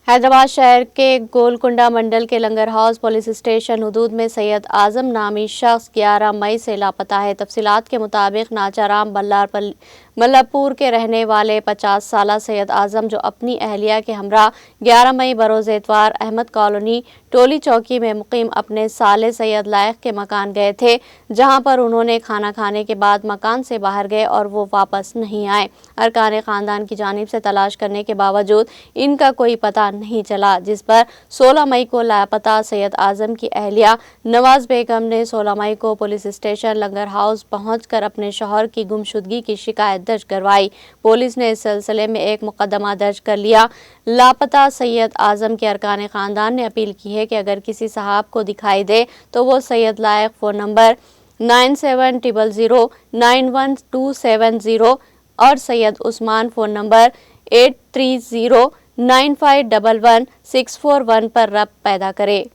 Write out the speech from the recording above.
हैदराबाद शहर के गोलकुंडा मंडल के लंगर हाउस पुलिस स्टेशन हदूद में सैयद आजम नामी शख्स 11 मई से लापता है। तफसीलात के मुताबिक नाचाराम मल्लापुर के रहने वाले 50 साला सैयद आजम, जो अपनी अहलिया के हमरा 11 मई बरोज़ इतवार अहमद कॉलोनी टोली चौकी में मुकीम अपने साले सैयद लायक के मकान गए थे, जहां पर उन्होंने खाना खाने के बाद मकान से बाहर गए और वो वापस नहीं आए। अरकान खानदान की जानिब से तलाश करने के बावजूद इनका कोई पता नहीं चला, जिस पर 16 मई को लापता सैयद आजम की अहलिया नवाज बेगम ने 16 मई को पुलिस स्टेशन लंगर हाउस पहुंचकर अपने शौहर की गुमशुदगी की शिकायत दर्ज करवाई। पुलिस ने इस सिलसिले में एक मुकदमा दर्ज कर लिया। लापता सैयद आजम के अरकान खानदान ने अपील की है कि अगर किसी साहब को दिखाई दे तो वो सैयद लायक फ़ोन नंबर 9700911270 और सैयद उस्मान फ़ोन नंबर 8309511641 पर रब्त पैदा करे।